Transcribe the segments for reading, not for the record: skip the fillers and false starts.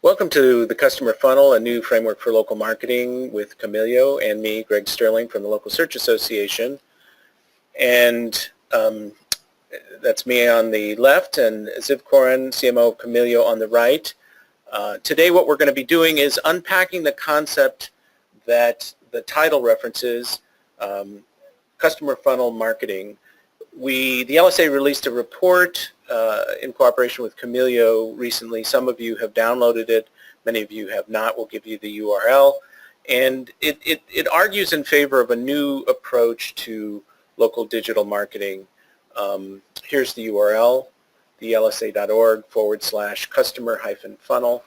Welcome to the Customer Funnel, a new framework for local marketing with Camilyo and me, Greg Sterling from the Local Search Association. And that's me on the left and Ziv Koren, CMO of Camilyo, on the right. Today what we're going to be doing is unpacking the concept that the title references, Customer Funnel Marketing. The LSA released a report in cooperation with Camilyo recently. Some of you have downloaded it, many of you have not. We'll give you the URL. And it argues in favor of a new approach to local digital marketing. Here's the URL, thelsa.org/customer-funnel.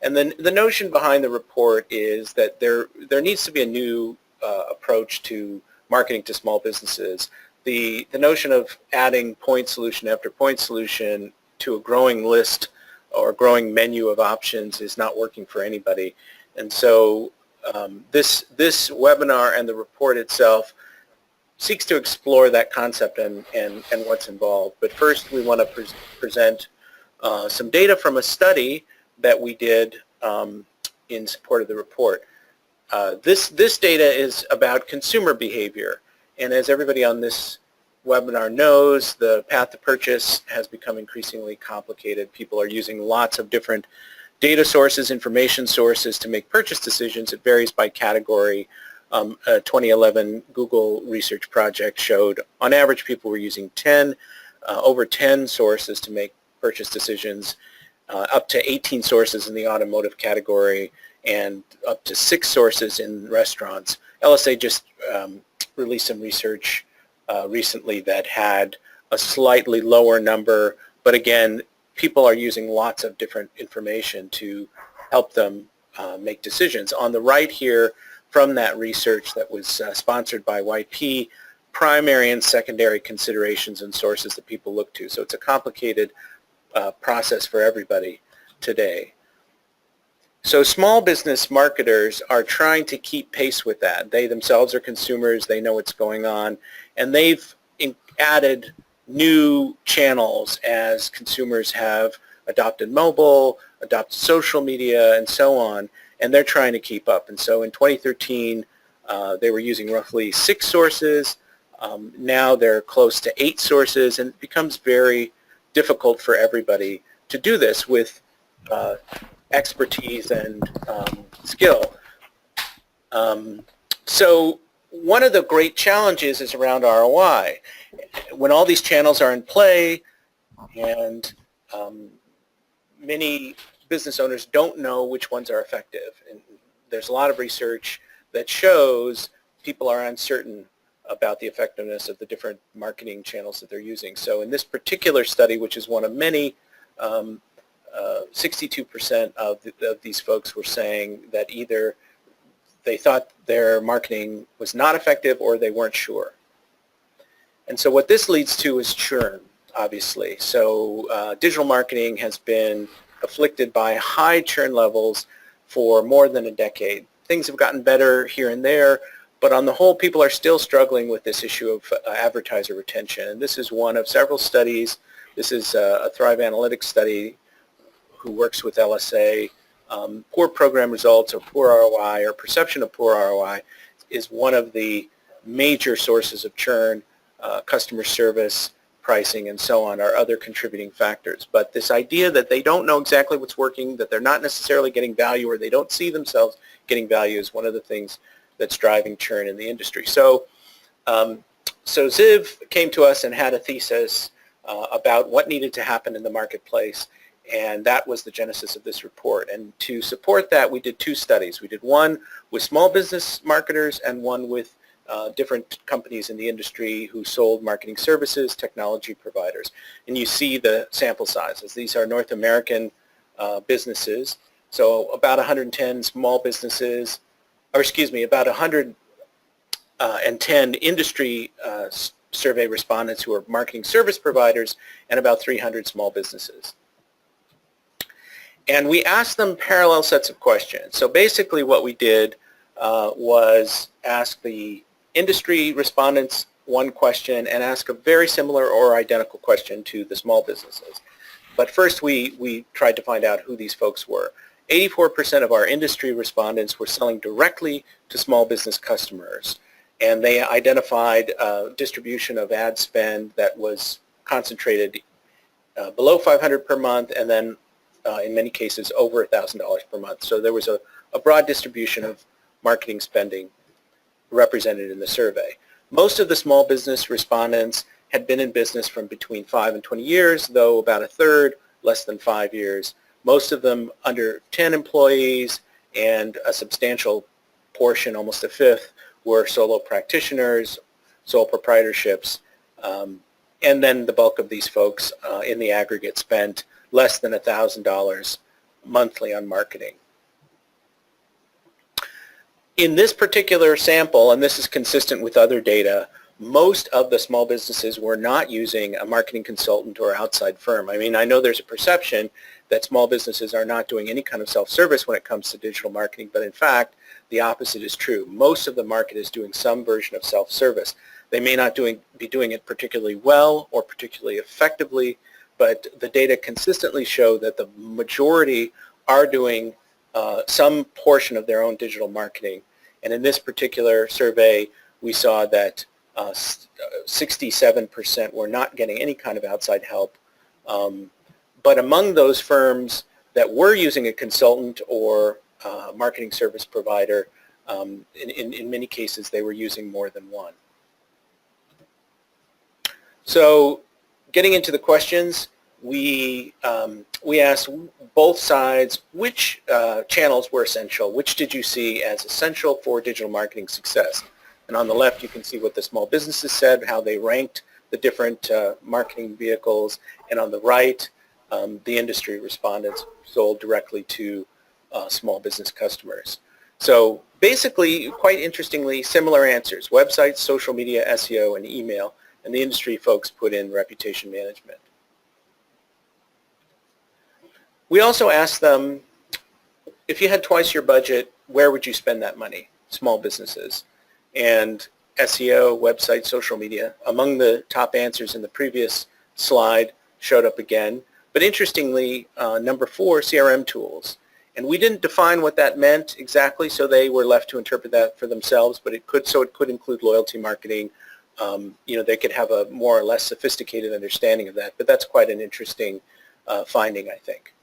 And then the notion behind the report is that there needs to be a new approach to marketing to small businesses. The notion of adding point solution after point solution to a growing list or a growing menu of options is not working for anybody. And so this webinar and the report itself seeks to explore that concept and what's involved. But first we want to present some data from a study that we did in support of the report. This data is about consumer behavior. And as everybody on this webinar knows, the path to purchase has become increasingly complicated. People are using lots of different data sources, information sources to make purchase decisions. It varies by category. A 2011 Google research project showed on average people were using over 10 sources to make purchase decisions, up to 18 sources in the automotive category, and up to 6 sources in restaurants. LSA just released some research recently that had a slightly lower number, but again, people are using lots of different information to help them make decisions. On the right here, from that research that was sponsored by YP, primary and secondary considerations and sources that people look to. So it's a complicated process for everybody today. So small business marketers are trying to keep pace with that. They themselves are consumers, they know what's going on, and they've added new channels as consumers have adopted mobile, adopted social media, and so on, and they're trying to keep up. And so in 2013, they were using roughly 6 sources. Now they're close to 8 sources, and it becomes very difficult for everybody to do this with expertise and skill. So one of the great challenges is around ROI. When all these channels are in play and many business owners don't know which ones are effective, and there's a lot of research that shows people are uncertain about the effectiveness of the different marketing channels that they're using. So in this particular study, which is one of many, 62% of these folks were saying that either they thought their marketing was not effective or they weren't sure. And so what this leads to is churn, obviously. So digital marketing has been afflicted by high churn levels for more than a decade. Things have gotten better here and there, but on the whole, people are still struggling with this issue of advertiser retention. And this is one of several studies. This is a Thrive Analytics study who works with LSA. Poor program results or poor ROI or perception of poor ROI is one of the major sources of churn. Customer service, pricing, and so on are other contributing factors. But this idea that they don't know exactly what's working, that they're not necessarily getting value or they don't see themselves getting value is one of the things that's driving churn in the industry. So Ziv came to us and had a thesis about what needed to happen in the marketplace, and that was the genesis of this report. And to support that, we did 2 studies. We did one with small business marketers and one with different companies in the industry who sold marketing services, technology providers. And you see the sample sizes. These are North American businesses. So about 110 small businesses, or excuse me, about 110 industry survey respondents who are marketing service providers, and about 300 small businesses. And we asked them parallel sets of questions. So basically what we did was ask the industry respondents one question and ask a very similar or identical question to the small businesses. But first we tried to find out who these folks were. 84% of our industry respondents were selling directly to small business customers, and they identified a distribution of ad spend that was concentrated below 500 per month, and then in many cases over $1,000 per month. So there was a broad distribution of marketing spending represented in the survey. Most of the small business respondents had been in business from between 5 and 20 years, though about a third less than 5 years. Most of them under 10 employees, and a substantial portion, almost a fifth, were solo practitioners, sole proprietorships, and then the bulk of these folks in the aggregate spent less than $1,000 monthly on marketing. In this particular sample, and this is consistent with other data, most of the small businesses were not using a marketing consultant or outside firm. I mean, I know there's a perception that small businesses are not doing any kind of self-service when it comes to digital marketing, but in fact, the opposite is true. Most of the market is doing some version of self-service. They may not be doing it particularly well or particularly effectively, but the data consistently show that the majority are doing some portion of their own digital marketing. And in this particular survey, we saw that 67% were not getting any kind of outside help. But among those firms that were using a consultant or marketing service provider, in many cases they were using more than one. So getting into the questions, we asked both sides which channels were essential, which did you see as essential for digital marketing success. And on the left you can see what the small businesses said, how they ranked the different marketing vehicles, and on the right the industry respondents sold directly to small business customers. So basically, quite interestingly, similar answers: websites, social media, SEO, and email. And the industry folks put in reputation management. We also asked them, if you had twice your budget, where would you spend that money? Small businesses. And SEO, website, social media, among the top answers in the previous slide, showed up again. But interestingly, number 4, CRM tools. And we didn't define what that meant exactly, so they were left to interpret that for themselves, but it could include loyalty marketing. They could have a more or less sophisticated understanding of that, but that's quite an interesting finding, I think.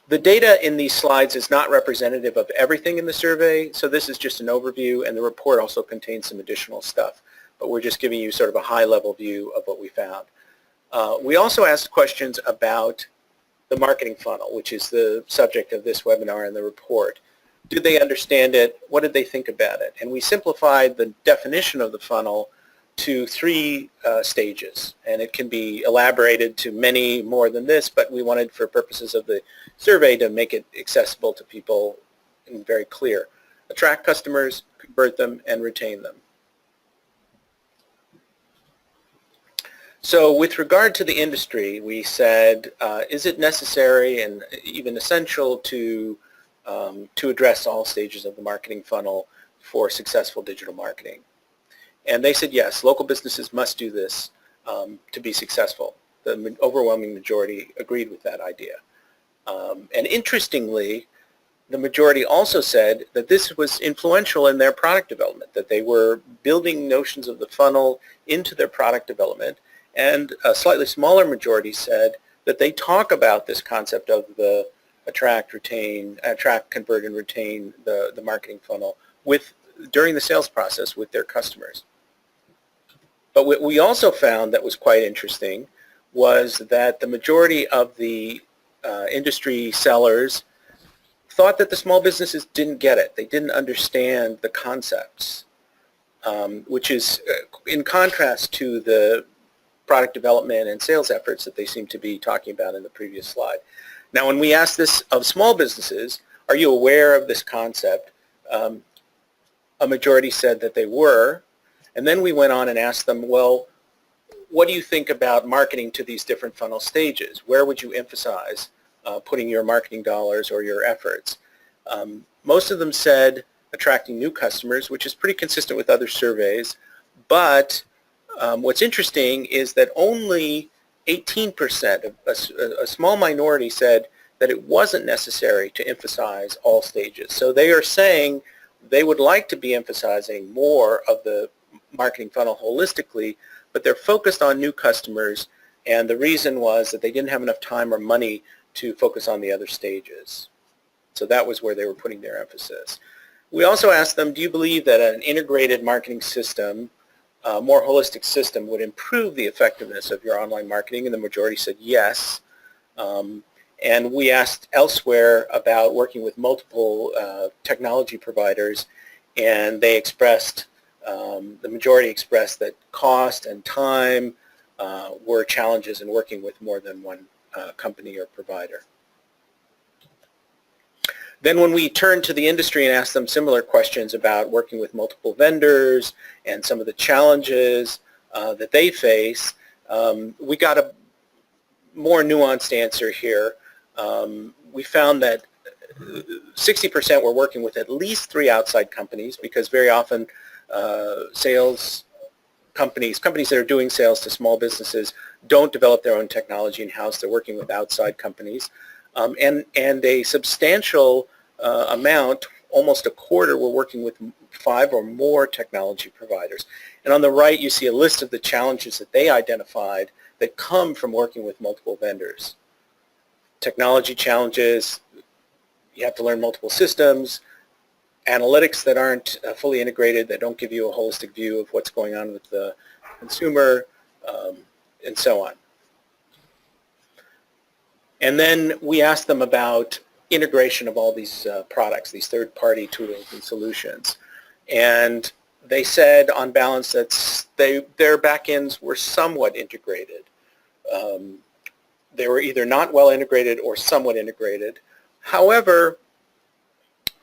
The data in these slides is not representative of everything in the survey, so this is just an overview, and the report also contains some additional stuff, but we're just giving you sort of a high-level view of what we found. We also asked questions about the marketing funnel, which is the subject of this webinar and the report. Did they understand it? What did they think about it? And we simplified the definition of the funnel to 3 stages, and it can be elaborated to many more than this, but we wanted, for purposes of the survey, to make it accessible to people and very clear. Attract customers, convert them, and retain them. So with regard to the industry, we said, is it necessary and even essential to address all stages of the marketing funnel for successful digital marketing? And they said yes, local businesses must do this to be successful. The overwhelming majority agreed with that idea. And interestingly, the majority also said that this was influential in their product development, that they were building notions of the funnel into their product development. And a slightly smaller majority said that they talk about this concept of the attract, convert, and retain the marketing funnel during the sales process with their customers. But what we also found that was quite interesting was that the majority of the industry sellers thought that the small businesses didn't get it. They didn't understand the concepts, which is in contrast to the product development and sales efforts that they seem to be talking about in the previous slide. Now, when we asked this of small businesses, are you aware of this concept? A majority said that they were. And then we went on and asked them, well, what do you think about marketing to these different funnel stages? Where would you emphasize putting your marketing dollars or your efforts? Most of them said attracting new customers, which is pretty consistent with other surveys. But what's interesting is that only 18%, a small minority, said that it wasn't necessary to emphasize all stages. So they are saying they would like to be emphasizing more of the marketing funnel holistically, but they're focused on new customers, and the reason was that they didn't have enough time or money to focus on the other stages. So that was where they were putting their emphasis. We also asked them, do you believe that an integrated marketing system, a more holistic system, would improve the effectiveness of your online marketing? And the majority said yes. And we asked elsewhere about working with multiple technology providers, and they expressed, the majority expressed that cost and time were challenges in working with more than one company or provider. Then when we turned to the industry and asked them similar questions about working with multiple vendors and some of the challenges that they face, we got a more nuanced answer here. We found that 60% were working with at least 3 outside companies, because very often sales companies that are doing sales to small businesses don't develop their own technology in-house. They're working with outside companies. And a substantial amount, almost a quarter, were working with 5 or more technology providers. And on the right, you see a list of the challenges that they identified that come from working with multiple vendors. Technology challenges, you have to learn multiple systems, analytics that aren't fully integrated, that don't give you a holistic view of what's going on with the consumer, and so on. And then we asked them about integration of all these products, these third-party tools and solutions. And they said, on balance, that their backends were somewhat integrated. They were either not well integrated or somewhat integrated. However,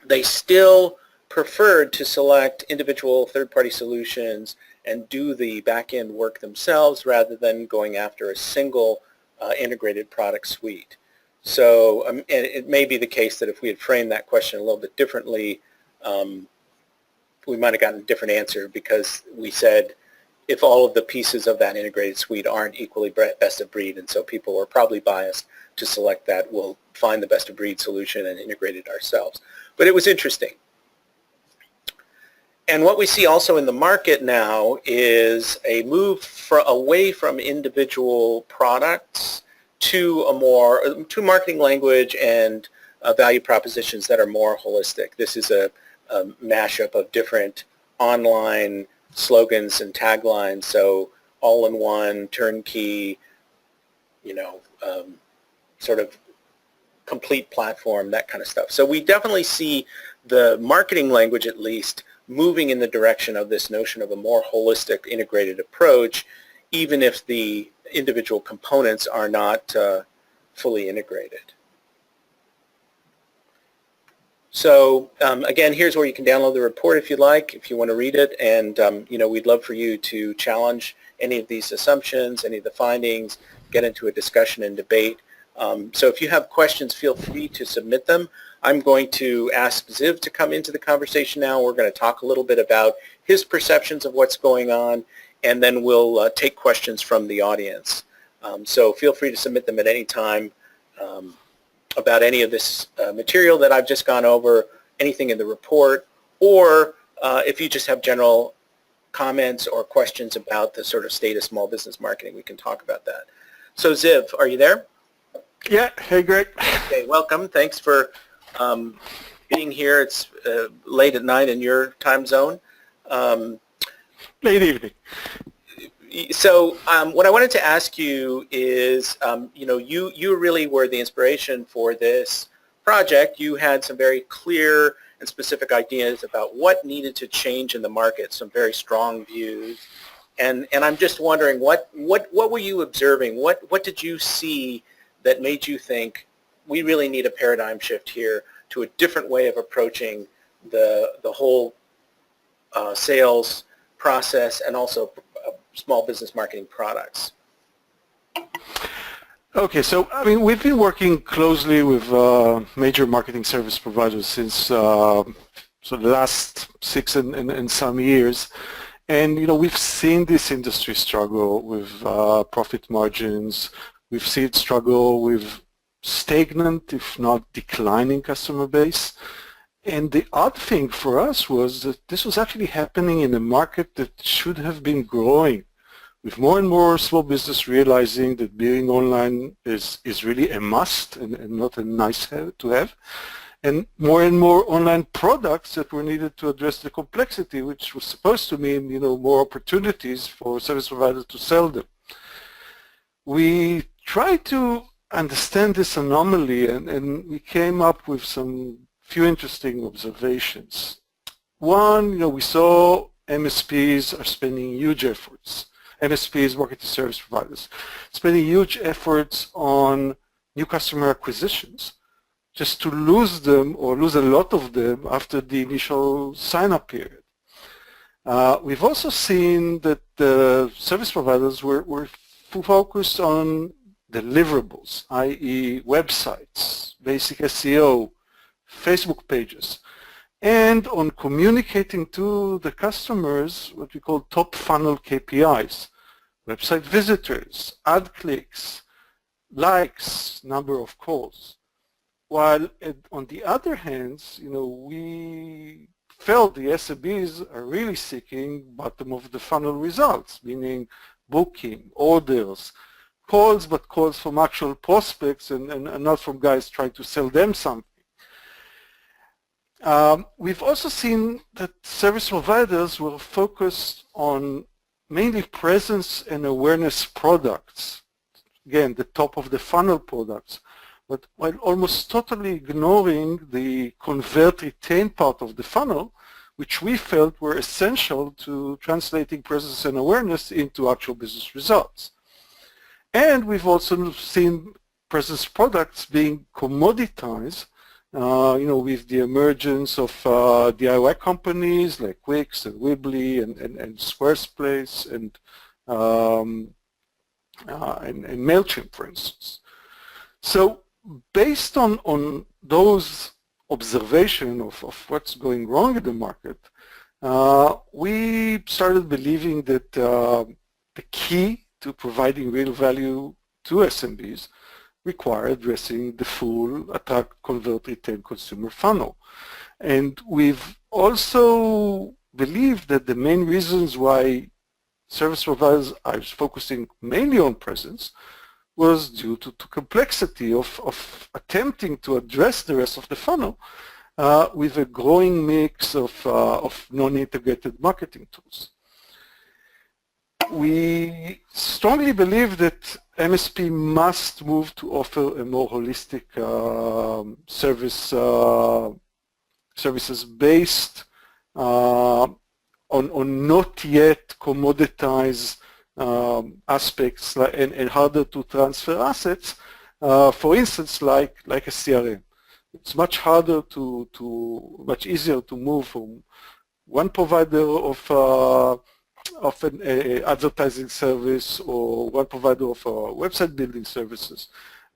they still preferred to select individual third-party solutions and do the back-end work themselves rather than going after a single integrated product suite. So and it may be the case that if we had framed that question a little bit differently, we might have gotten a different answer, because we said if all of the pieces of that integrated suite aren't equally best of breed, and so people are probably biased to select that, we'll find the best of breed solution and integrate it ourselves. But it was interesting. And what we see also in the market now is a move away from individual products to marketing language and value propositions that are more holistic. This is a mashup of different online slogans and taglines, so all-in-one, turnkey, sort of complete platform, that kind of stuff. So we definitely see the marketing language, at least, moving in the direction of this notion of a more holistic, integrated approach, even if the individual components are not fully integrated. So again, here's where you can download the report if you'd like, if you want to read it, and we'd love for you to challenge any of these assumptions, any of the findings, get into a discussion and debate. So if you have questions, feel free to submit them. I'm going to ask Ziv to come into the conversation now. We're going to talk a little bit about his perceptions of what's going on, and then we'll take questions from the audience. So feel free to submit them at any time about any of this material that I've just gone over, anything in the report, or if you just have general comments or questions about the sort of state of small business marketing, we can talk about that. So Ziv, are you there? Yeah. Hey, Greg. Okay, welcome. Thanks for being here. It's late at night in your time zone. Late evening. So what I wanted to ask you is, you really were the inspiration for this project. You had some very clear and specific ideas about what needed to change in the market, some very strong views. And I'm just wondering, what were you observing? What did you see that made you think we really need a paradigm shift here to a different way of approaching the whole sales process and also small business marketing products? Okay, so we've been working closely with major marketing service providers since the last 6 and some years, and we've seen this industry struggle with profit margins. We've seen it struggle with stagnant, if not declining customer base. And the odd thing for us was that this was actually happening in a market that should have been growing, with more and more small business realizing that being online is really a must and not a nice to have, and more online products that were needed to address the complexity, which was supposed to mean, more opportunities for service providers to sell them. We tried to understand this anomaly, and we came up with some few interesting observations. One, we saw MSPs are spending huge efforts. MSPs, marketing service providers, spending huge efforts on new customer acquisitions, just to lose them or lose a lot of them after the initial sign-up period. We've also seen that the service providers were focused on deliverables, i.e. websites, basic SEO, Facebook pages, and on communicating to the customers what we call top funnel KPIs, website visitors, ad clicks, likes, number of calls. While on the other hand, we felt the SMBs are really seeking bottom of the funnel results, meaning booking, orders, calls, but calls from actual prospects and not from guys trying to sell them something. We've also seen that service providers were focused on mainly presence and awareness products, again, the top of the funnel products, but while almost totally ignoring the convert retain part of the funnel, which we felt were essential to translating presence and awareness into actual business results. And we've also seen presence products being commoditized, with the emergence of DIY companies like Wix and Weebly and Squarespace and MailChimp, for instance. So based on those observations of what's going wrong in the market, we started believing that the key to providing real value to SMBs require addressing the full attack, convert, retain consumer funnel. And we've also believed that the main reasons why service providers are focusing mainly on presence was due to complexity of attempting to address the rest of the funnel with a growing mix of non-integrated marketing tools. We strongly believe that MSP must move to offer a more holistic services based on not yet commoditized aspects and harder to transfer assets. For instance, like a CRM. It's much harder much easier to move from one provider of an advertising service or one provider of website building services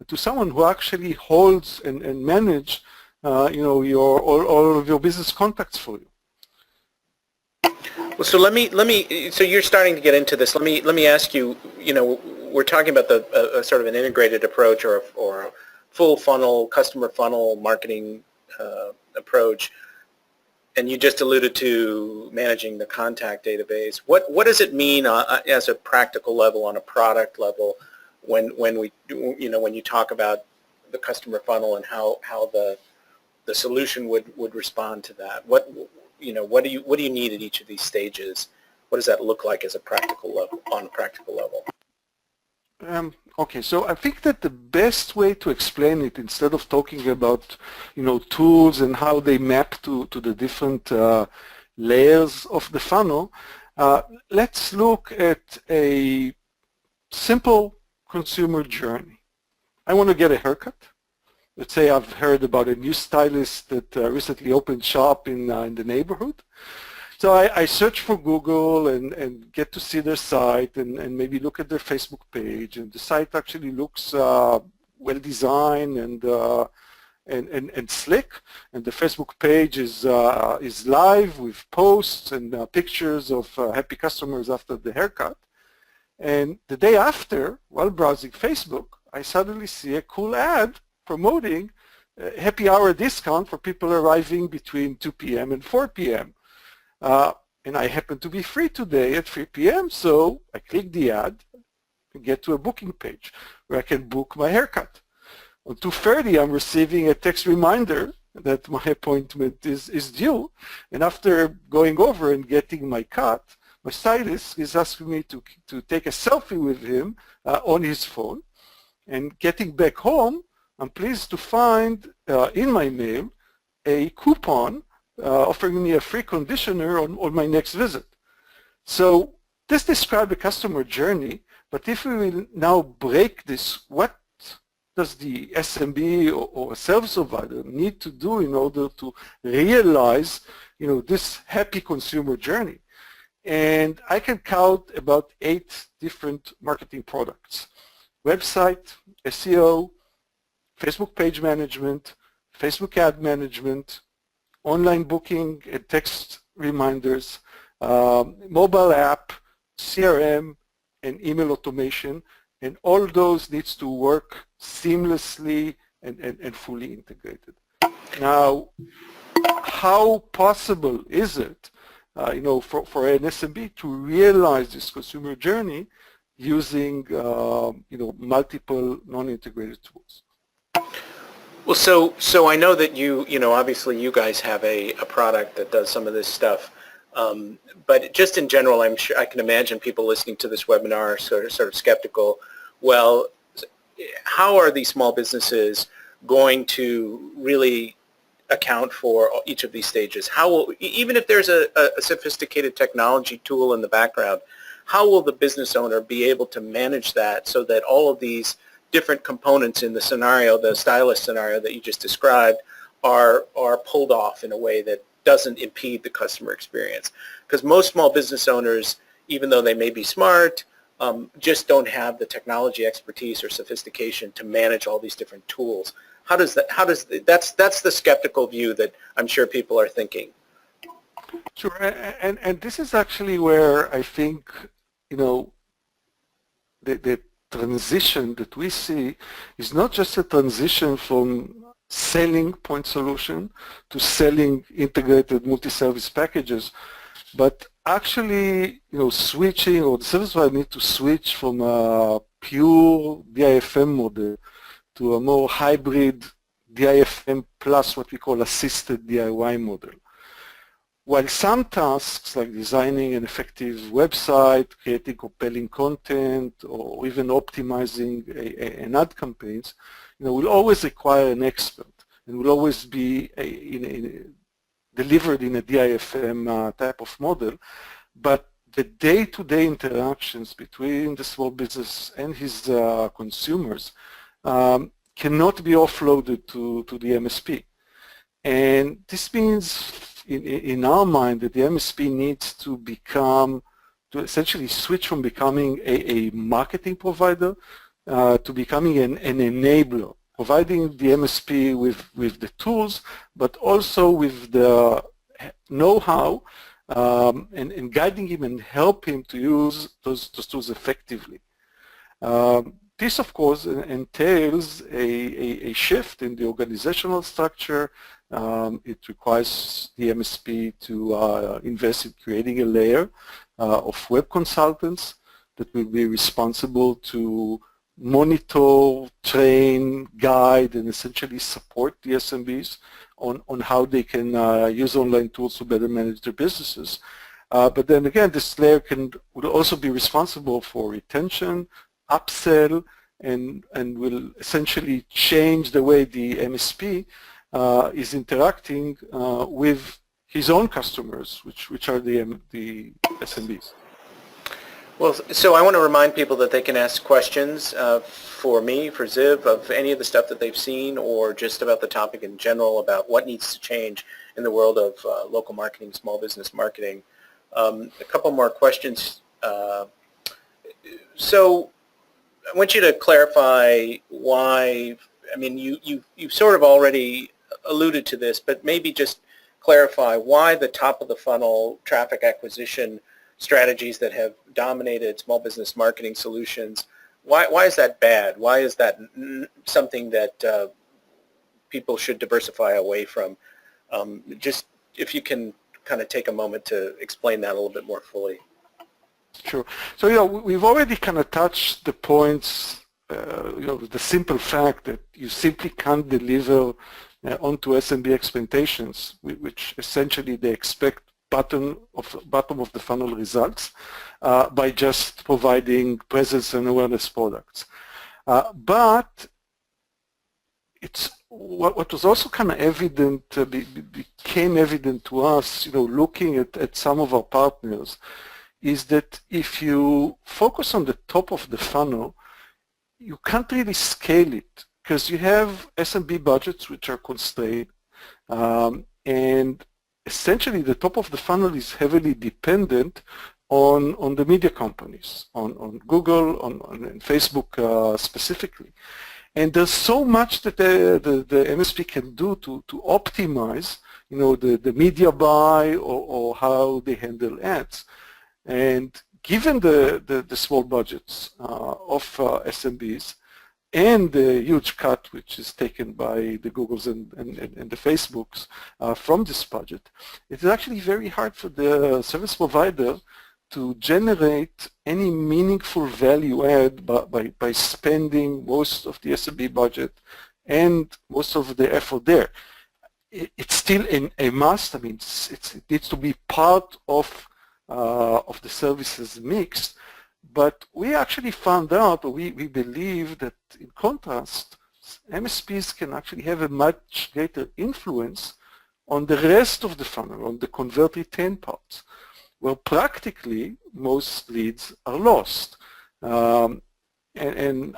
to someone who actually holds and manage all of your business contacts for you. Well, so so you're starting to get into this. Let me ask you, we're talking about the sort of an integrated approach or a full funnel, customer funnel marketing approach. And you just alluded to managing the contact database. What does it mean as a practical level, on a product level, when you talk about the customer funnel and how the solution would respond to that? What do you need at each of these stages? What does that look like as a practical level, on a practical level? Okay, so I think that the best way to explain it, instead of talking about tools and how they map to the different layers of the funnel, let's look at a simple consumer journey. I want to get a haircut. Let's say I've heard about a new stylist that recently opened shop in the neighborhood. So I search for Google and get to see their site and maybe look at their Facebook page, and the site actually looks well designed and slick, and the Facebook page is live with posts and pictures of happy customers after the haircut. And the day after, while browsing Facebook, I suddenly see a cool ad promoting a happy hour discount for people arriving between 2 p.m. and 4 p.m. And I happen to be free today at 3 p.m., so I click the ad and get to a booking page where I can book my haircut. On 2:30, I'm receiving a text reminder that my appointment is due, and after going over and getting my cut, my stylist is asking me to take a selfie with him on his phone. And getting back home, I'm pleased to find in my mail a coupon offering me a free conditioner on my next visit. So this describes a customer journey, but if we will now break this, what does the SMB or a service provider need to do in order to realize, this happy consumer journey? And I can count about 8 different marketing products: website, SEO, Facebook page management, Facebook ad management, online booking and text reminders, mobile app, CRM, and email automation. And all those needs to work seamlessly and fully integrated. Now, how possible is it, for an SMB to realize this consumer journey using, multiple non-integrated tools? Well, so I know that obviously you guys have a product that does some of this stuff, but just in general, I'm sure I can imagine people listening to this webinar are sort of skeptical. Well, how are these small businesses going to really account for each of these stages? How will, even if there's a sophisticated technology tool in the background, how will the business owner be able to manage that so that all of these different components in the scenario, the stylist scenario that you just described, are pulled off in a way that doesn't impede the customer experience? Because most small business owners, even though they may be smart, just don't have the technology expertise or sophistication to manage all these different tools. That's the skeptical view that I'm sure people are thinking. Sure, and this is actually where I think, the transition that we see is not just a transition from selling point solution to selling integrated multi-service packages, but actually, switching, or the service provider need to switch from a pure DIFM model to a more hybrid DIFM plus what we call assisted DIY model. While some tasks like designing an effective website, creating compelling content, or even optimizing an ad campaigns, will always require an expert and will always be delivered in a DIFM type of model. But the day-to-day interactions between the small business and his consumers cannot be offloaded to the MSP. And this means, in our mind, that the MSP needs to essentially switch from becoming a marketing provider to becoming an enabler, providing the MSP with the tools, but also with the know-how and guiding him and help him to use those tools effectively. This, of course, entails a shift in the organizational structure. It requires the MSP to invest in creating a layer of web consultants that will be responsible to monitor, train, guide, and essentially support the SMBs on how they can use online tools to better manage their businesses. But then again, this layer would also be responsible for retention, upsell, and will essentially change the way the MSP is interacting with his own customers, which are the SMBs. Well, so I want to remind people that they can ask questions for me, for Ziv, of any of the stuff that they've seen, or just about the topic in general about what needs to change in the world of local marketing, small business marketing. A couple more questions. So I want you to clarify why, I mean, you've sort of already alluded to this, but maybe just clarify why the top of the funnel traffic acquisition strategies that have dominated small business marketing solutions, why is that bad? Why is that something that people should diversify away from. Just if you can kind of take a moment to explain that a little bit more fully. Sure. So, we've already kind of touched the points, the simple fact that you simply can't deliver onto SMB expectations, which essentially they expect bottom of the funnel results by just providing presence and awareness products. But it's what was also kind of evident, became evident to us, looking at some of our partners, is that if you focus on the top of the funnel, you can't really scale it because you have SMB budgets which are constrained, and essentially the top of the funnel is heavily dependent on the media companies, on Google, on Facebook specifically. And there's so much that the MSP can do to optimize, the media buy or how they handle ads. And given the small budgets of SMBs and the huge cut which is taken by the Googles and the Facebooks from this budget, it is actually very hard for the service provider to generate any meaningful value add by spending most of the SMB budget and most of the effort there. It's still a must. I mean, it needs to be part of the services mix, but we actually found out, or we believe that in contrast, MSPs can actually have a much greater influence on the rest of the funnel, on the convert retain parts, where practically most leads are lost. And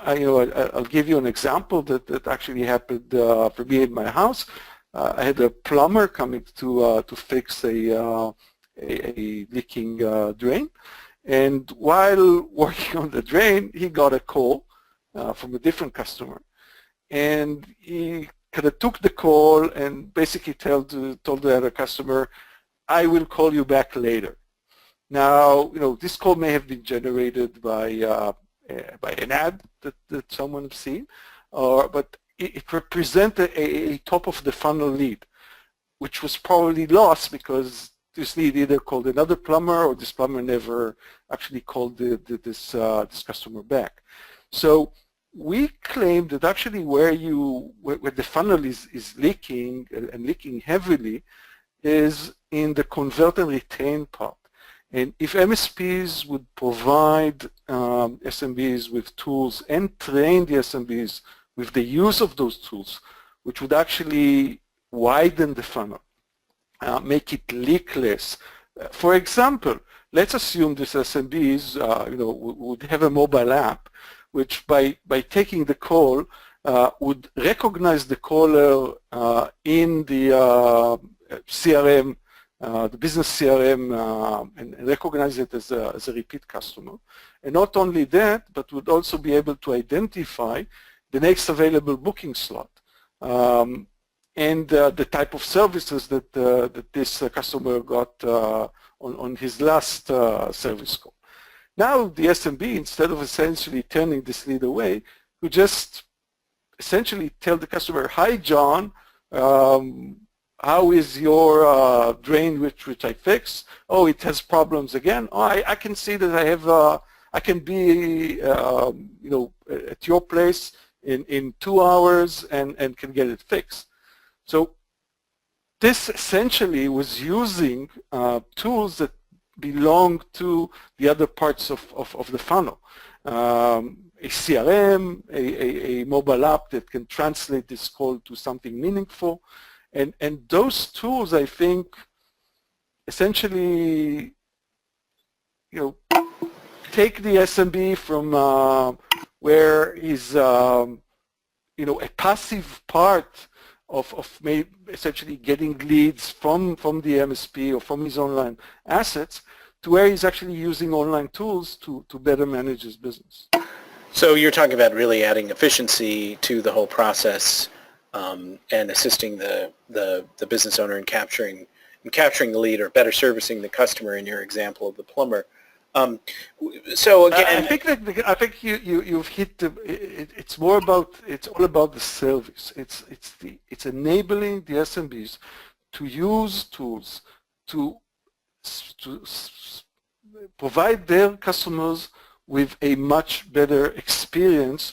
I'll give you an example that actually happened for me in my house. I had a plumber coming to fix a leaking drain, and while working on the drain, he got a call from a different customer, and he kind of took the call and basically told the other customer, "I will call you back later." Now, this call may have been generated by an ad that someone has seen, but it represented a top of the funnel lead, which was probably lost because this lead either called another plumber or this plumber never actually called this customer back. So we claim that actually where the funnel is leaking and leaking heavily is in the convert and retain part. And if MSPs would provide SMBs with tools and train the SMBs with the use of those tools, which would actually widen the funnel, make it leak less. For example, let's assume this SMBs would have a mobile app, which by taking the call would recognize the caller in the CRM, the business CRM, and recognize it as a repeat customer. And not only that, but would also be able to identify the next available booking slot and the type of services that this customer got on his last service call. Now the SMB, instead of essentially turning this lead away, would just essentially tell the customer, "Hi, John, how is your drain which I fixed? Oh, it has problems again. Oh, I can see that I can be at your place in 2 hours and can get it fixed." So this essentially was using tools that belong to the other parts of the funnel. A CRM, a mobile app that can translate this call to something meaningful. And those tools, I think, essentially, take the SMB from where he's, a passive part of essentially getting leads from the MSP or from his online assets to where he's actually using online tools to better manage his business. So you're talking about really adding efficiency to the whole process and assisting the business owner in capturing the lead or better servicing the customer in your example of the plumber. So again, I think you've hit the. It's more about. It's all about the service. It's enabling the SMBs to use tools to provide their customers with a much better experience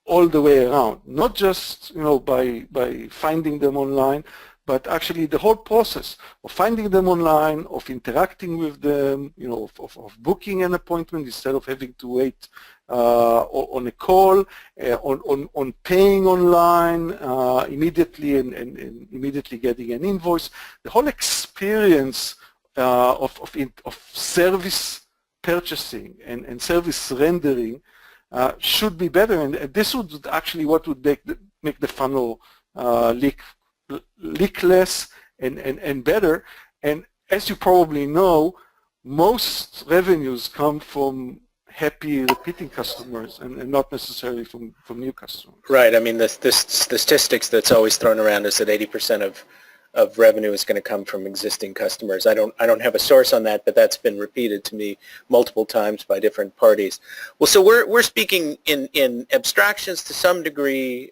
all the way around. Not just by finding them online, but actually the whole process of finding them online, of interacting with them, of booking an appointment instead of having to wait on a call, on paying online immediately and immediately getting an invoice. The whole experience of service purchasing and service rendering should be better, and this would actually what would make the funnel leak less and better. And as you probably know, most revenues come from happy repeating customers and not necessarily from new customers. Right. I mean, the statistics that's always thrown around is that 80% of revenue is going to come from existing customers. I don't have a source on that, but that's been repeated to me multiple times by different parties. Well, so we're speaking in abstractions to some degree,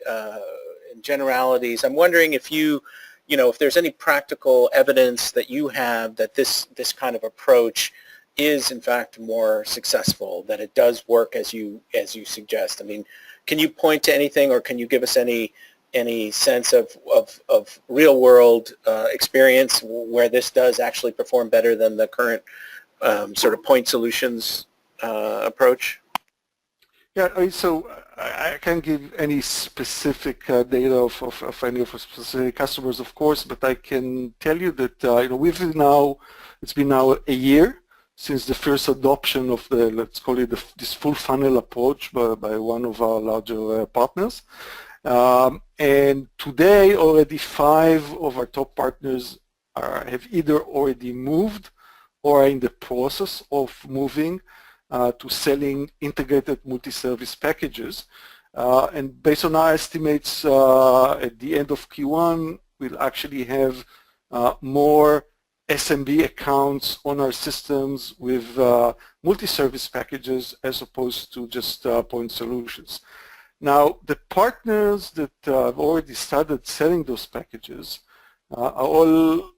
in generalities. I'm wondering if if there's any practical evidence that you have that this kind of approach is in fact more successful, that it does work as you suggest. I mean, can you point to anything, or can you give us any sense of real world experience where this does actually perform better than the current sort of point solutions approach? Yeah, so I can't give any specific data of any of our specific customers, of course, but I can tell you that it's been now a year since the first adoption of the, let's call it this full funnel approach by one of our larger partners. And today already 5 of our top partners have either already moved or are in the process of moving to selling integrated multi-service packages. And based on our estimates, at the end of Q1, we'll actually have more SMB accounts on our systems with multi-service packages as opposed to just point solutions. Now, the partners that have already started selling those packages are all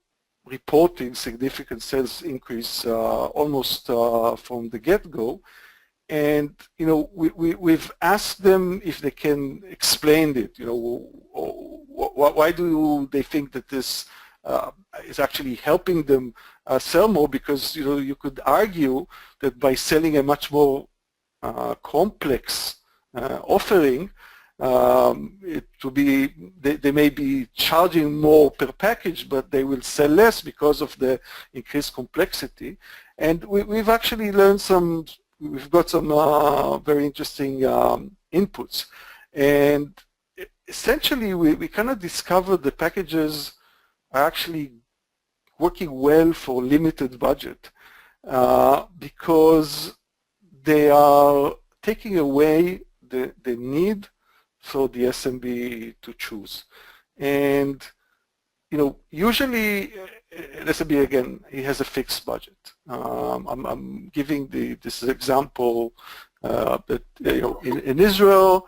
reporting significant sales increase almost from the get-go. And we've asked them if they can explain it. Why do they think that this is actually helping them sell more? Because you could argue that by selling a much more complex offering, they may be charging more per package, but they will sell less because of the increased complexity. And we've actually learned we've got some very interesting inputs. And essentially, we kind of discovered the packages are actually working well for limited budget because they are taking away the need for the SMB to choose. And usually an SMB, again, he has a fixed budget. I'm giving this example that in Israel,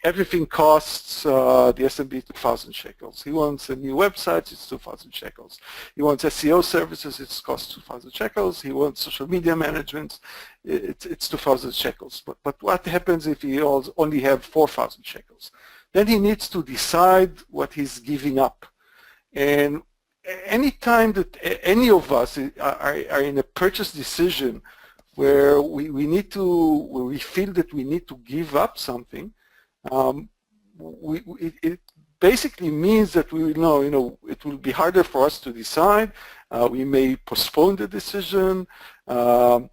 everything costs the SMB 2,000 shekels. He wants a new website, it's 2,000 shekels. He wants SEO services, it costs 2,000 shekels. He wants social media management, it's 2,000 shekels. But what happens if he only have 4,000 shekels? Then he needs to decide what he's giving up. And any time that any of us are in a purchase decision where we feel that we need to give up something, it basically means that we will know, it will be harder for us to decide. We may postpone the decision, and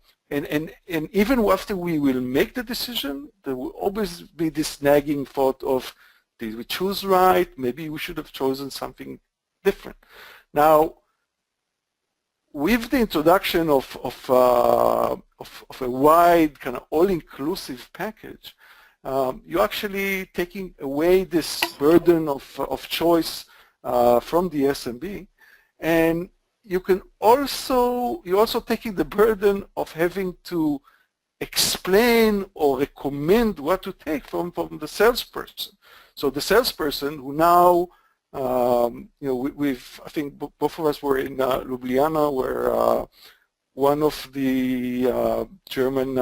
even after we will make the decision, there will always be this nagging thought of, did we choose right? Maybe we should have chosen something different. Now, with the introduction of a wide kind of all-inclusive package, you're actually taking away this burden of choice from the SMB, and you're also taking the burden of having to explain or recommend what to take from the salesperson. So the salesperson who now, I think both of us were in Ljubljana, where one of the German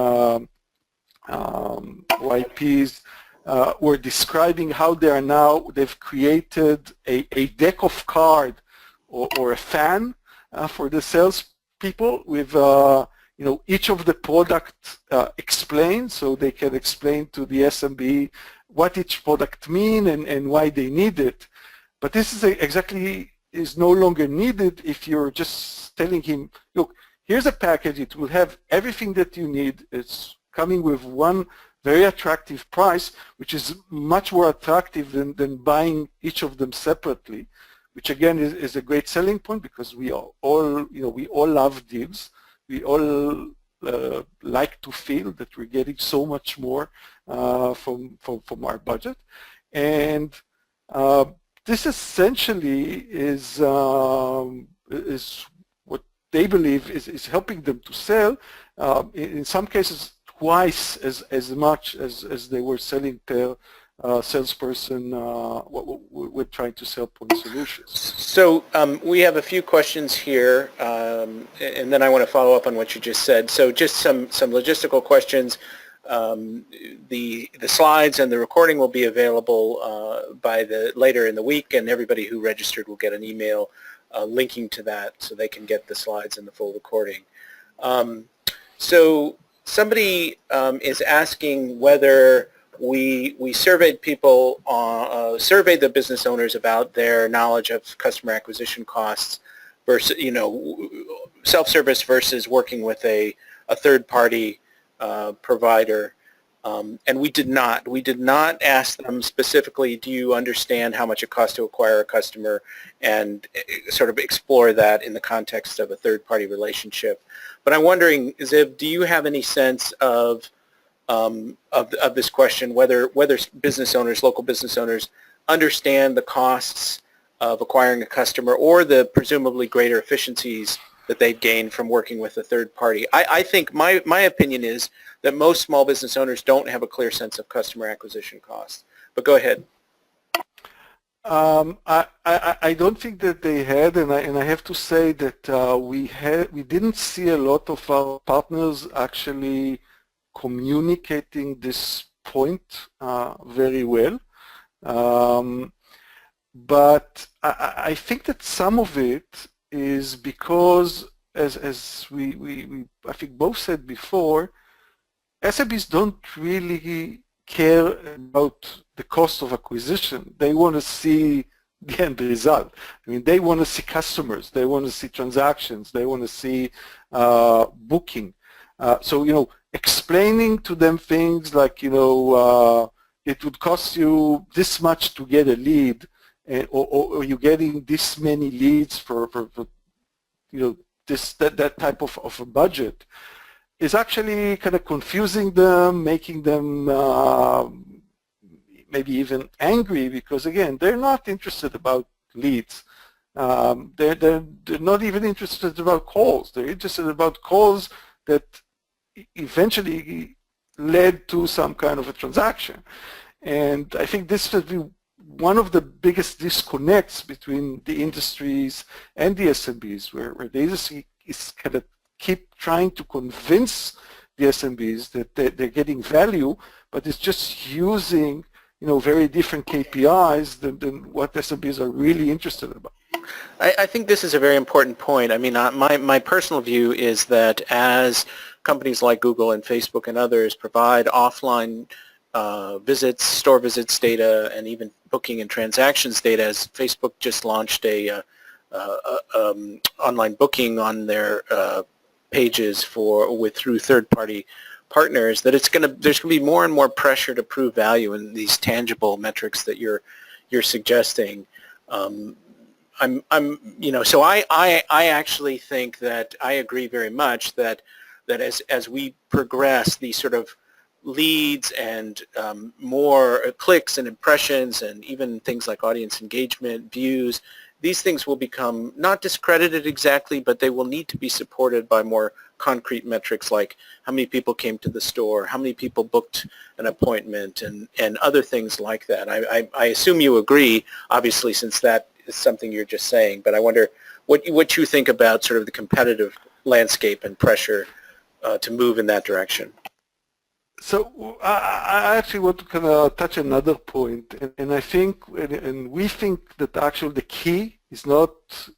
YPs were describing how they've created a deck of cards or a fan for the salespeople with each of the products explained, so they can explain to the SMB what each product mean and why they need it. But this is no longer needed if you're just telling him, look, here's a package, it will have everything that you need, it's coming with one very attractive price, which is much more attractive than buying each of them separately, which again is a great selling point because we all love deals. We all like to feel that we're getting so much more from our budget, and this essentially is what they believe is helping them to sell. In some cases, twice as much as they were selling per salesperson we're trying to sell point solutions. So we have a few questions here, and then I want to follow up on what you just said. So just some logistical questions. The slides and the recording will be available by later in the week, and everybody who registered will get an email linking to that so they can get the slides and the full recording. So somebody is asking whether we surveyed people, surveyed the business owners about their knowledge of customer acquisition costs versus, self-service versus working with a third-party provider. And we did not. We did not ask them specifically, do you understand how much it costs to acquire a customer, and sort of explore that in the context of a third-party relationship. But I'm wondering, Ziv, do you have any sense of this question, whether business owners, local business owners, understand the costs of acquiring a customer or the presumably greater efficiencies that they've gained from working with a third party? I think my opinion is that most small business owners don't have a clear sense of customer acquisition costs. But go ahead. I don't think that they had, and I have to say that we didn't see a lot of our partners actually communicating this point very well. But I think that some of it is because, as we I think both said before, SMBs don't really care about the cost of acquisition. They want to see the end result. I mean, they want to see customers, they want to see transactions, they want to see booking. So, explaining to them things like, it would cost you this much to get a lead, or you're getting this many leads for that type of a budget, is actually kind of confusing them, making them maybe even angry, because again, they're not interested about leads. They're not even interested about calls. They're interested about calls that eventually led to some kind of a transaction. And I think this has been one of the biggest disconnects between the industries and the SMBs, where the industry is kind of keep trying to convince the SMBs that they're getting value, but it's just using very different KPIs than what SMBs are really interested about. I think this is a very important point. I mean, my personal view is that as companies like Google and Facebook and others provide offline visits, store visits data, and even booking and transactions data, as Facebook just launched a online booking on their pages through third-party partners, that there's going to be more and more pressure to prove value in these tangible metrics that you're suggesting. So I actually think that I agree very much that as we progress, these sort of leads and more clicks and impressions and even things like audience engagement, views, these things will become not discredited exactly, but they will need to be supported by more concrete metrics like how many people came to the store, how many people booked an appointment, and other things like that. I assume you agree, obviously, since that is something you're just saying, but I wonder what you think about sort of the competitive landscape and pressure to move in that direction. So I actually want to kind of touch another point, and I think, and we think that actually the key is not,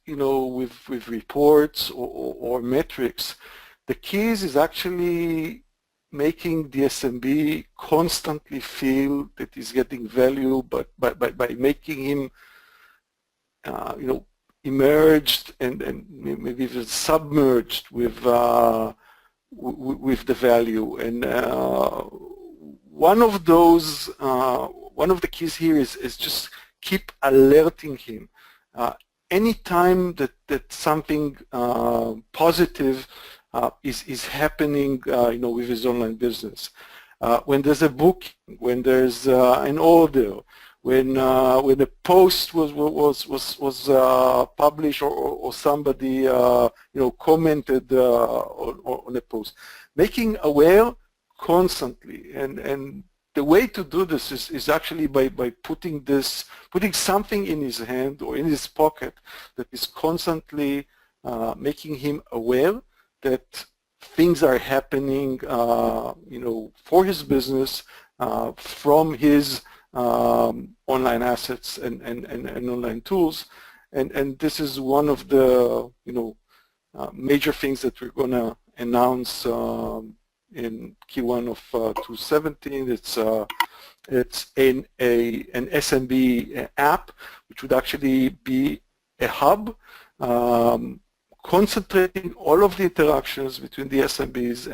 with reports or metrics. The key is actually making the SMB constantly feel that he's getting value, but by making him, emerged and maybe even submerged with the value. And one of the keys here is just keep alerting him. Anytime that something positive is happening, with his online business, when there's a booking, when there's an order, when the post was published or somebody commented on a post, making aware constantly, and the way to do this is actually by putting something in his hand or in his pocket that is constantly making him aware that things are happening, for his business, from his online assets and online tools, and this is one of the major things that we're going to announce in Q1 of 2017. It's an SMB app, which would actually be a hub concentrating all of the interactions between the SMBs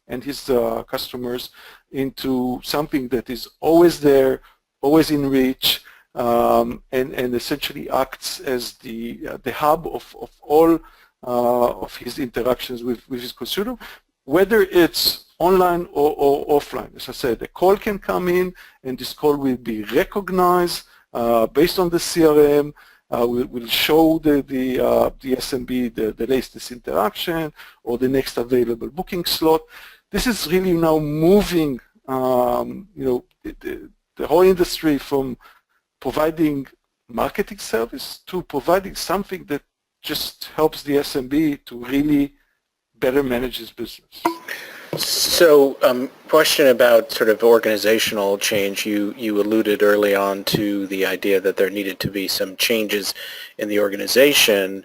and his customers into something that is always there, always in reach, and essentially acts as the hub of all of his interactions with his consumer, whether it's online or offline. As I said, a call can come in, and this call will be recognized based on the CRM. We'll show the SMB the latest interaction or the next available booking slot. This is really now moving, the whole industry from providing marketing service to providing something that just helps the SMB to really better manage his business. So, question about sort of organizational change. You alluded early on to the idea that there needed to be some changes in the organization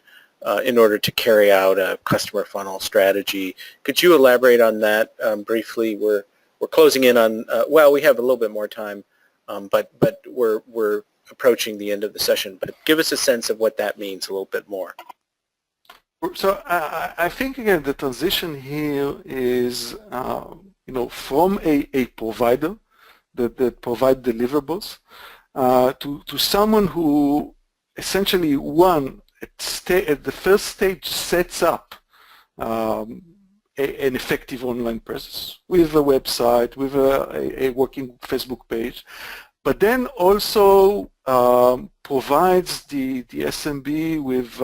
in order to carry out a customer funnel strategy. Could you elaborate on that briefly? We're closing in on well, we have a little bit more time, but we're approaching the end of the session. But give us a sense of what that means a little bit more. So I think, again, the transition here is, from a provider that provide deliverables to someone who essentially, at the first stage, sets up an effective online presence with a website, with a working Facebook page, but then also provides the SMB with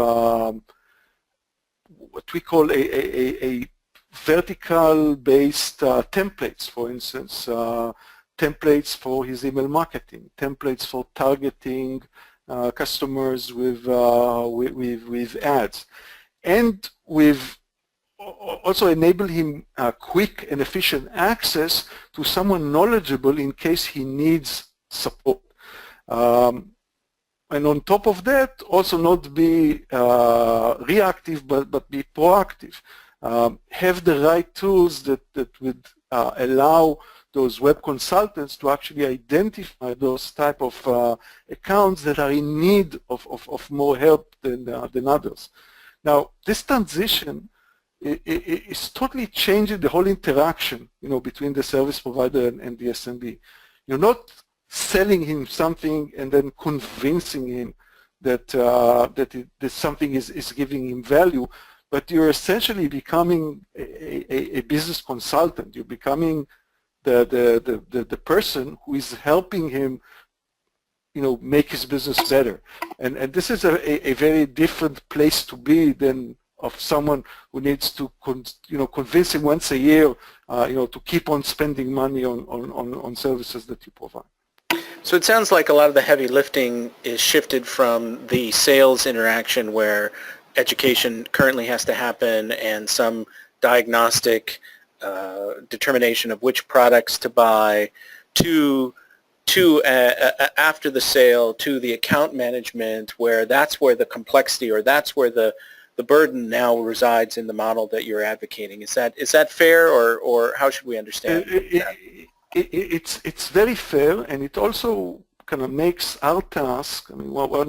what we call a vertical-based templates, for instance, templates for his email marketing, templates for targeting customers with ads, and with also enable him quick and efficient access to someone knowledgeable in case he needs support. And on top of that, also not be reactive, but be proactive. Have the right tools that would allow those web consultants to actually identify those type of accounts that are in need of more help than others. Now, this transition is totally changing the whole interaction, between the service provider and the SMB. You're not selling him something and then convincing him that that something is giving him value, but you're essentially becoming a business consultant. You're becoming the person who is helping him make his business better. And this is a very different place to be than of someone who needs to convince him once a year to keep on spending money on services that you provide. So it sounds like a lot of the heavy lifting is shifted from the sales interaction where education currently has to happen and some diagnostic determination of which products to buy to after the sale to the account management, where that's where the complexity or that's where the burden now resides in the model that you're advocating. Is that fair, or how should we understand that? It's very fair, and it also kind of makes our task, I mean, one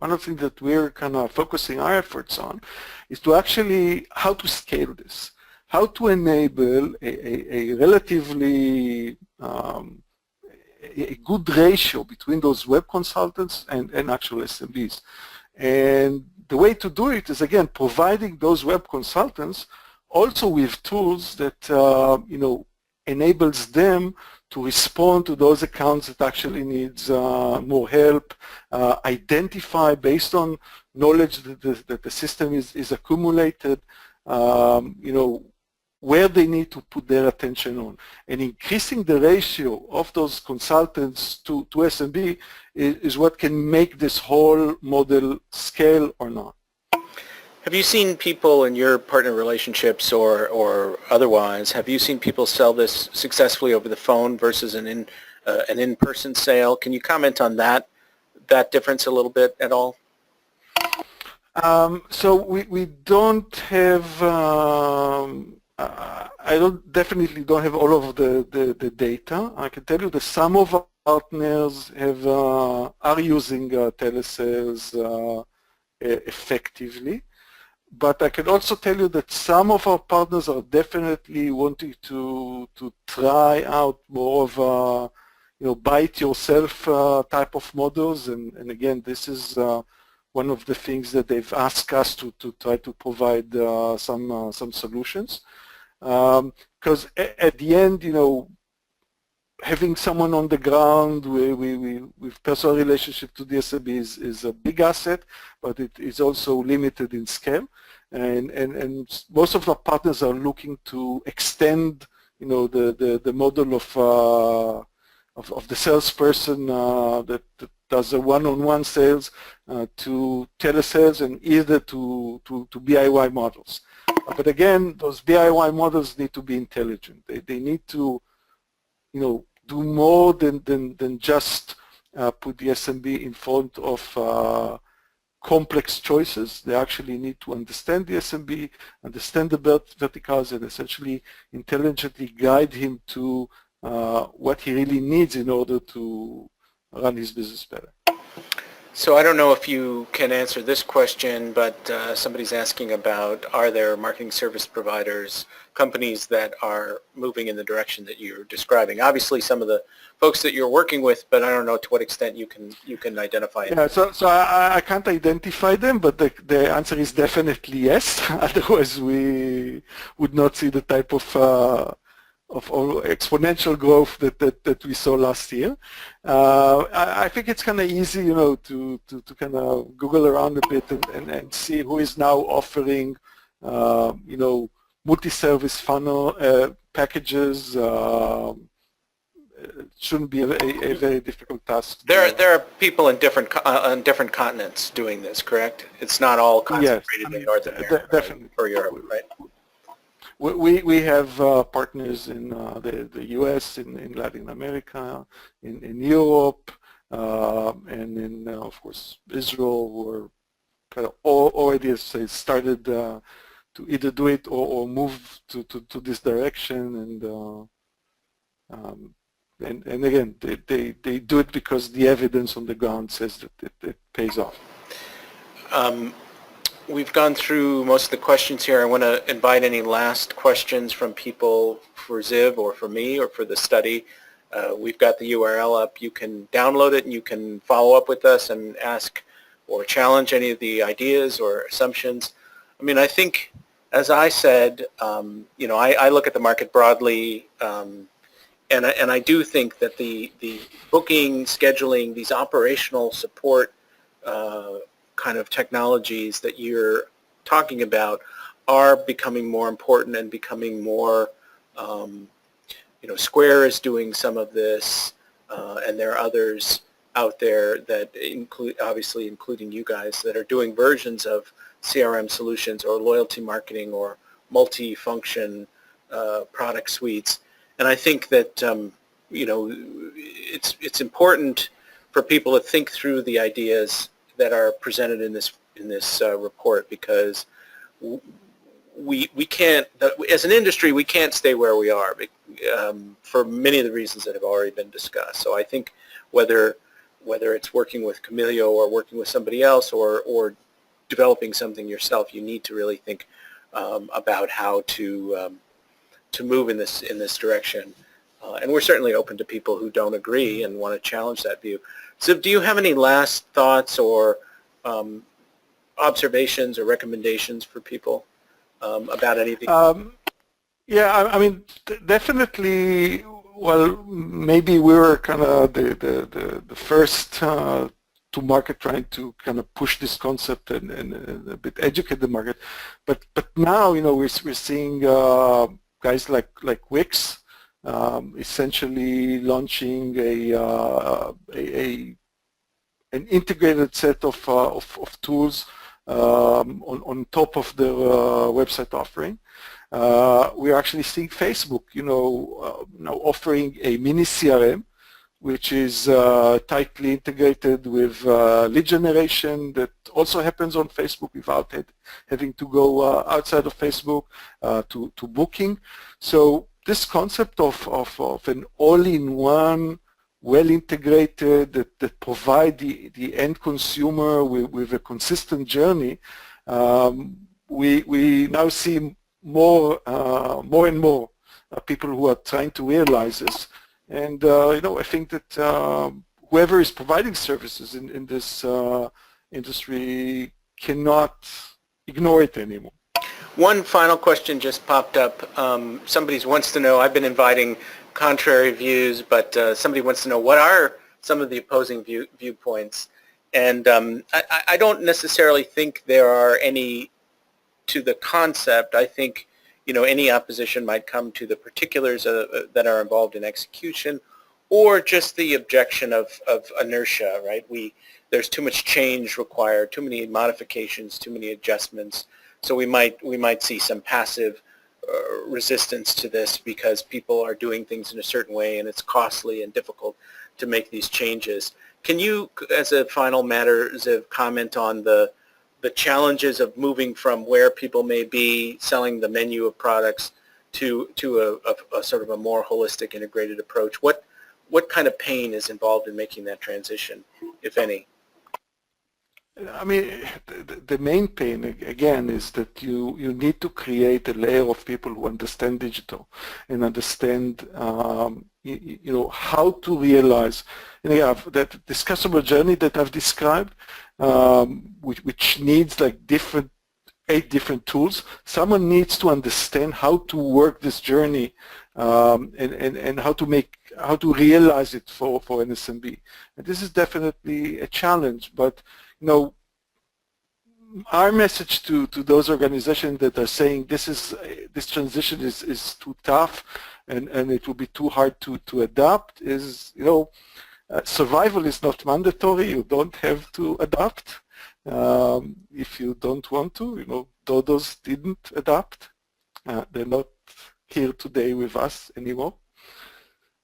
of the things that we're kind of focusing our efforts on is to actually how to scale this, how to enable a relatively a good ratio between those web consultants and actual SMBs. And the way to do it is, again, providing those web consultants also with tools that enables them to respond to those accounts that actually needs more help, identify based on knowledge that the system is accumulated, where they need to put their attention on. And increasing the ratio of those consultants to SMB is what can make this whole model scale or not. Have you seen people in your partner relationships or otherwise, have you seen people sell this successfully over the phone versus an in-person sale? Can you comment on that difference a little bit at all? So we don't have I definitely don't have all of the data. I can tell you that some of our partners are using telesales effectively, but I can also tell you that some of our partners are definitely wanting to try out more of buy it yourself type of models, and again, this is one of the things that they've asked us to try to provide some solutions. Because at the end, having someone on the ground with personal relationship to the SMB is a big asset, but it is also limited in scale. And most of our partners are looking to extend, the model of the salesperson that does a one-on-one sales to telesales and either to DIY models. But again, those DIY models need to be intelligent. They need to, do more than just put the SMB in front of complex choices. They actually need to understand the SMB, understand the verticals, and essentially intelligently guide him to what he really needs in order to run his business better. So I don't know if you can answer this question, but somebody's asking about, are there marketing service providers, companies that are moving in the direction that you're describing? Obviously, some of the folks that you're working with, but I don't know to what extent you can identify them. Yeah, so I can't identify them, but the answer is definitely yes. Otherwise, we would not see the type of exponential growth that we saw last year. I think it's kind of easy, to kind of Google around a bit and see who is now offering, multi-service funnel packages. It shouldn't be a very difficult task. There are people in different continents doing this, correct? It's not all concentrated in North America, definitely. Or Europe, right? We have partners in the U.S., in Latin America, in Europe, and in, of course, Israel, who are kind of already started to either do it or move to this direction. And again, they do it because the evidence on the ground says that it pays off. We've gone through most of the questions here. I want to invite any last questions from people for Ziv or for me or for the study. We've got the URL up. You can download it and you can follow up with us and ask or challenge any of the ideas or assumptions. I mean, I think, as I said, I look at the market broadly. and I do think that the booking, scheduling, these operational support kind of technologies that you're talking about are becoming more important and becoming more, Square is doing some of this, and there are others out there that include, obviously including you guys, that are doing versions of CRM solutions or loyalty marketing or multi-function product suites. And I think that, it's important for people to think through the ideas that are presented in this report, because we can't, as an industry, we can't stay where we are for many of the reasons that have already been discussed. So I think whether it's working with Camilyo or working with somebody else or developing something yourself, you need to really think about how to move in this direction. And we're certainly open to people who don't agree and want to challenge that view. So do you have any last thoughts or observations or recommendations for people about anything? Yeah, I mean, definitely. Well, maybe we were kind of the first to market, trying to kind of push this concept and a bit educate the market. But now, we're seeing guys like Wix essentially launching an integrated set of tools on top of the website offering. We're actually seeing Facebook, now offering a mini CRM, which is tightly integrated with lead generation that also happens on Facebook without having to go outside of Facebook to booking. So this concept of an all-in-one, well-integrated, that provide the end consumer with a consistent journey, we now see more and more people who are trying to realize this. And I think that whoever is providing services in this industry cannot ignore it anymore. One final question just popped up. Somebody wants to know, I've been inviting contrary views, but somebody wants to know what are some of the opposing viewpoints. And I don't necessarily think there are any to the concept. I think, any opposition might come to the particulars that are involved in execution, or just the objection of inertia, right? There's too much change required, too many modifications, too many adjustments. So we might see some passive resistance to this because people are doing things in a certain way and it's costly and difficult to make these changes. Can you, as a final matter, Ziv, comment on the challenges of moving from where people may be selling the menu of products to a sort of a more holistic, integrated approach? What kind of pain is involved in making that transition, if any? I mean, the main pain, again, is that you need to create a layer of people who understand digital and understand, how to realize. You have this customer journey that I've described, which needs like 8 different tools. Someone needs to understand how to work this journey and how to realize it for an SMB. And this is definitely a challenge, but our message to those organizations that are saying this transition is too tough and it will be too hard to adapt is, survival is not mandatory. You don't have to adapt if you don't want to. Dodos didn't adapt. They're not here today with us anymore.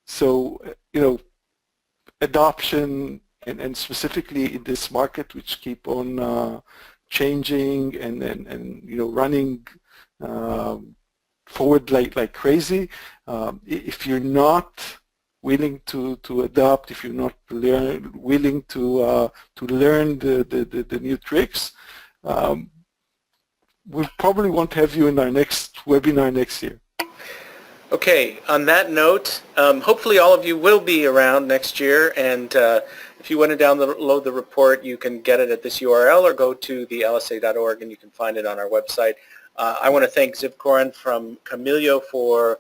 So, adoption and specifically in this market, which keep on changing and running forward like crazy. If you're not willing to adapt, if you're not willing to learn the new tricks, we probably won't have you in our next webinar next year. Okay, on that note, hopefully all of you will be around next year, and if you want to download the report, you can get it at this URL or go to the lsa.org and you can find it on our website. I want to thank Ziv Koren from Camilyo for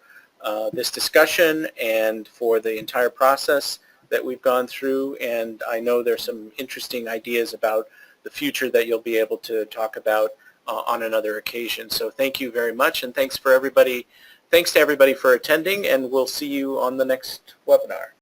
this discussion and for the entire process that we've gone through. And I know there's some interesting ideas about the future that you'll be able to talk about on another occasion. So thank you very much, and thanks to everybody for attending, and we'll see you on the next webinar.